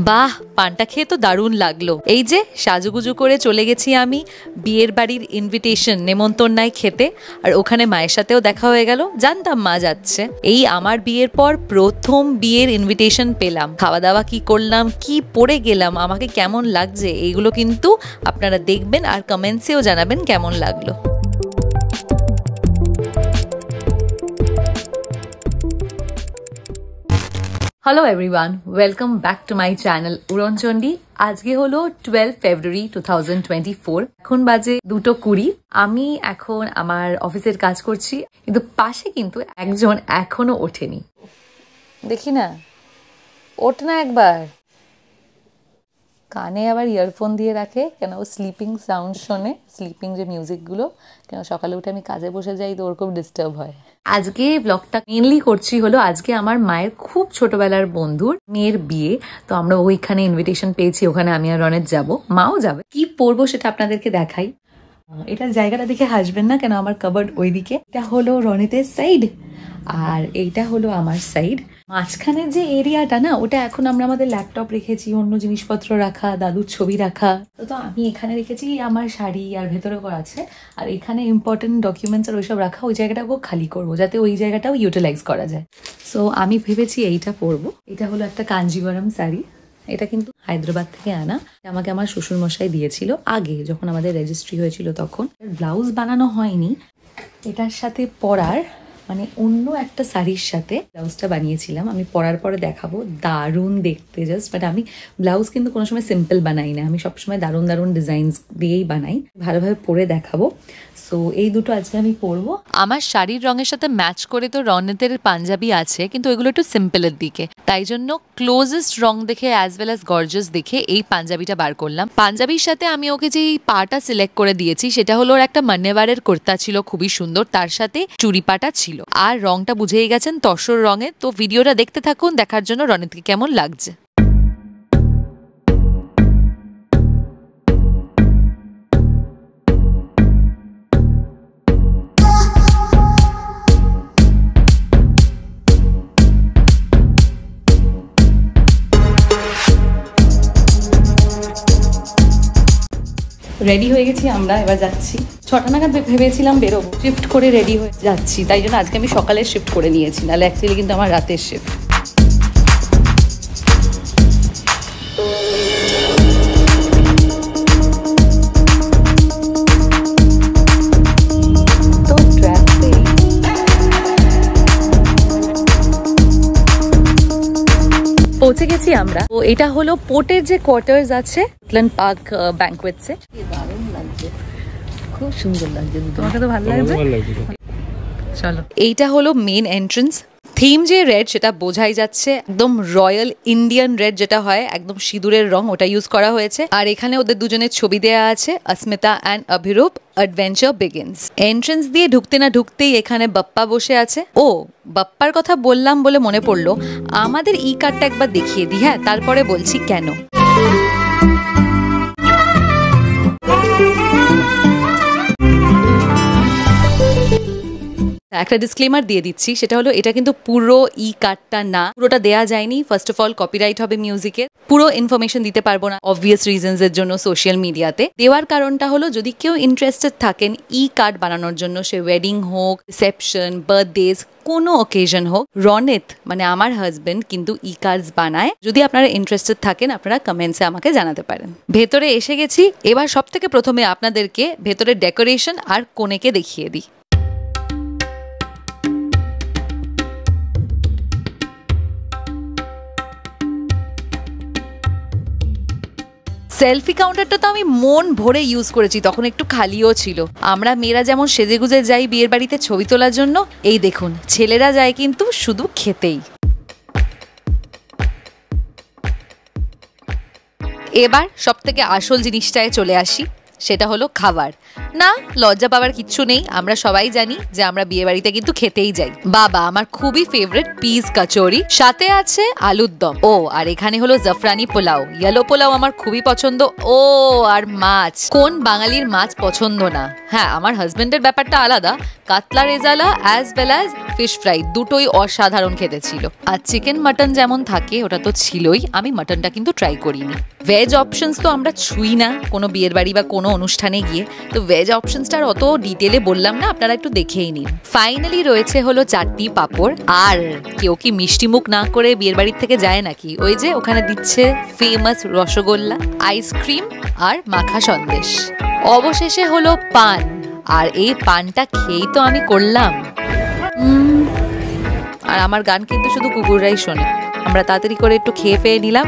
বাহ, পানটা খেয়ে তো দারুণ লাগলো। এই যে সাজুগুজু করে চলে গেছি আমি বিয়ের বাড়ির ইনভিটেশন নেমন্তন্নায় খেতে, আর ওখানে মায়ের সাথেও দেখা হয়ে গেল। জানতাম মা যাচ্ছে। এই আমার বিয়ের পর প্রথম বিয়ের ইনভিটেশন পেলাম। খাওয়া দাওয়া কি করলাম, কি পরে গেলাম, আমাকে কেমন লাগছে, এইগুলো কিন্তু আপনারা দেখবেন আর কমেন্টসেও জানাবেন কেমন লাগলো। Hello everyone, welcome back to my channel Uronchondi. আজকে হলো 12 ফেব্রুয়ারি 2024। এখন বাজে 2:20। আমি এখন আমার অফিসের কাজ করছি, কিন্তু পাশে কিন্তু একজন এখনো ওঠেনি। দেখি না, ওঠ না একবার। কানে আবার ইয়ারফোন দিয়ে রাখে কেন? ও স্লিপিং সাউন্ড শোনে, স্লিপিং যে মিউজিকগুলো। কেন সকালে উঠে আমি কাজে বসে যাই তো ওর খুব ডিস্টার্ব হয়। আজকে ব্লগটা মেনলি করছি হলো আজকে আমার মায়ের খুব ছোটবেলার বন্ধুর মেয়ের বিয়ে, তো আমরা ওইখানে ইনভিটেশন পেয়েছি, ওখানে আমি আর রনেত যাব, মাও যাবে। কি পরবো সেটা আপনাদেরকে দেখাই। এটা জায়গাটা দেখে হাসবেন না কেন, আমার কাবার্ড ওইদিকে। এটা হলো রনেতের সাইড আর এইটা হলো আমার সাইড। মাঝখানের যে এরিয়াটা না, ওটা এখন আমরা আমাদের ল্যাপটপ রেখেছি, অন্য জিনিসপত্র রাখা, দাদুর ছবি রাখা। তো আমি এখানে রেখেছি আমার শাড়ি, আর ভেতরেও আছে। আর এখানে ইম্পর্টেন্ট ডকুমেন্টস আর ওইসব রাখা, ওই জায়গাটাকেও খালি করবো যাতে ওই জায়গাটাও ইউটিলাইজ করা যায়। সো আমি ভেবেছি এইটা পরবো। এটা হলো একটা কাঞ্জিভারাম শাড়ি। এটা কিন্তু হায়দ্রাবাদ থেকে আনা, আমাকে আমার শ্বশুর মশাই দিয়েছিল আগে যখন আমাদের রেজিস্ট্রি হয়েছিল তখন। ব্লাউজ বানানো হয়নি, এটার সাথে পরার মানে অন্য একটা শাড়ির সাথে ব্লাউজটা বানিয়েছিলাম। আমি পরার পরে দেখাবো, দারুণ দেখতে জাস্ট। বাট আমি ব্লাউজ কিন্তু কোনো সময় সিম্পল বানাই না, আমি সবসময় দারুণ দারুণ ডিজাইনস দিয়েই বানাই। ভালোভাবে পরে দেখাবো। সো এই দুটো আজকে আমি পরবো। আমার শাড়ির রঙের সাথে ম্যাচ করে তো রনেতের পাঞ্জাবি আছে, কিন্তু ওইগুলো একটু সিম্পলের দিকে, তাই জন্য ক্লোজেস্ট রং দেখে অ্যাজ ওয়েল অ্যাজ গর্জাস দেখে এই পাঞ্জাবিটা বার করলাম। পাঞ্জাবির সাথে আমি ওকে যে পাটা সিলেক্ট করে দিয়েছি সেটা হলো ওর একটা মান্যেবারের কুর্তা ছিল, খুবই সুন্দর, তার সাথে চুড়ি পাটা ছিল। আর রংটা বুঝেই গেছেন তসর রঙের। তো ভিডিওটা দেখতে থাকুন, দেখার জন্য রনেতকে কেমন লাগছে। রেডি হয়ে গেছি আমরা, এবার যাচ্ছি। 6টা নাগাদ ভেবেছিলাম বেরোবো, শিফট করে রেডি হয়ে যাচ্ছি। তাই জন্য আজকে আমি সকালে শিফট করে নিয়েছি, নাহলে অ্যাকচুয়ালি কিন্তু আমার রাতের শিফট। পৌঁছে গেছি আমরা। তো এটা হলো পোর্টের যে কোয়ার্টার্স আছে উডল্যান্ড পার্ক ব্যাংকোয়েটসে। দারুণ লাগছে, খুব সুন্দর লাগছে। তোমাকে তো ভালো লাগছে? চলো, এইটা হলো মেন এন্ট্রান্স। থিম যে রেড সেটা বোঝাই যাচ্ছে, একদম রয়্যাল ইন্ডিয়ান রেড যেটা হয়, একদম সিঁদুরের রং, ওটা ইউজ করা হয়েছে। আর এখানে ওদের দুজনের ছবি দেয়া আছে, Asmita and Abhirup. Adventure begins. Entrance দিয়ে ঢুকতে না ঢুকতেই এখানে বাপ্পা বসে আছে। ও, বাপ্পার কথা বললাম বলে মনে পড়লো, আমাদের ই কার্ডটা একবার দেখিয়ে দিই, হ্যাঁ, তারপরে বলছি কেন। একটা ডিসক্লেমার দিয়ে দিচ্ছি, সেটা হলো এটা কিন্তু পুরো ই কার্ডটা না, পুরোটা দেয়া যায়নি। ফার্স্ট অফ অল কপিরাইট হবে মিউজিকের, পুরো ইনফরমেশন দিতে পারবো না অবভিয়াস রিজনস এর জন্য। সোশ্যাল মিডিয়াতে দেওয়ার কারণটা হলো যদি কেউ ইন্টারেস্টেড থাকেন ই কার্ড বানানোর জন্য, সে ওয়েডিং হোক, রিসেপশন, বার্থডেজ, কোনো অকেশন হোক, রনেত মানে আমার হাজবেন্ড কিন্তু ই কার্ডস বানায়। যদি আপনারা ইন্টারেস্টেড থাকেন আপনারা কমেন্টসে আমাকে জানাতে পারেন। ভেতরে এসে গেছি, এবার সব থেকে প্রথমে আপনাদেরকে ভেতরের ডেকোরেশন আর কোণেকে দেখিয়ে দিই। সেলফি কাউন্টারটা তো আমি মন ভরে ইউজ করেছি, তখন একটু খালিও ছিল। আমরা মেয়েরা যেমন সেজেগুজে যাই বিয়ের বাড়িতে ছবি তোলার জন্য, এই দেখুন ছেলেরা যায় কিন্তু শুধু খেতেই। এবার সব থেকে আসল জিনিসটায় চলে আসি, সেটা হলো খাবার। না, লজ্জা পাওয়ার কিচ্ছু নেই, আমরা সবাই জানি যে আমরা বিয়ে বাড়িতে কিন্তু খেতেই যাই। বাবা, আমার খুবই ফেভারিট পিস কচুরি, সাথে আছে আলুর দম। ও আর এখানে হলো জাফরানি পোলাও, ইয়েলো পোলাও আমার খুবই পছন্দ। ও আর মাছ, কোন বাঙালির মাছ পছন্দ না? হ্যাঁ, আমার হাজবেন্ডের ব্যাপারটা আলাদা, কাতলা rezala as well as fish fry দুটোই অসাধারণ খেতে ছিল। আর চিকেন মাটন যেমন থাকে ওটা তো ছিলই, আমি মাটনটা কিন্তু ট্রাই করিনি। ভেজ অপশনস তো আমরা ছুঁই না কোনো বিয়ের বাড়ি বা কোনো অনুষ্ঠানে গিয়ে, তো ভেজ অপশনসটার অত ডিটেলে বললাম না, আপনারা একটু দেখেই নিন। ফাইনালি রয়েছে হলো চাটনি পাঁপড়। আর কেউ কি মিষ্টি মুখ না করে বিয়ের বাড়ির থেকে যায় নাকি? ওই যে ওখানে দিচ্ছে ফেমাস রসগোল্লা, আইসক্রিম আর মাখা সন্দেশ। অবশেষে হলো পান, আর এই পানটা খেয়েই তো আমি করলাম। আর আমার গান কিন্তু শুধু কুকুররাই শোনে। আমরা তাড়াতাড়ি করে একটু খেয়ে ফেয়ে নিলাম।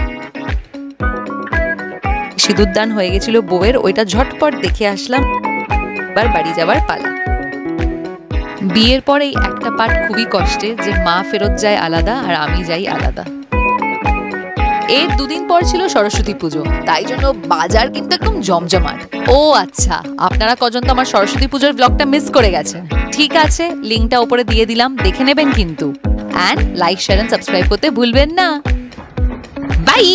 সিঁদুরদান হয়ে গেছিল বউয়ের, ওইটা ঝটপট দেখে আসলাম। এবার বাড়ি যাবার পালা। বিয়ের পরেই একটা পার্ট খুবই কষ্টের, যে মা ফেরত যায় আলাদা আর আমি যাই আলাদা। এর দুদিন পর ছিল সরস্বতী পুজো, তাই জন্য বাজার কিন্তু একদম জমজমাট। ও আচ্ছা, আপনারা কজন তো আমার সরস্বতী পুজোর ব্লগটা মিস করে গেছেন। ঠিক আছে, লিঙ্কটা ওপরে দিয়ে দিলাম, দেখে নেবেন কিন্তু। And like, share and subscribe করতে ভুলবেন না। বাই।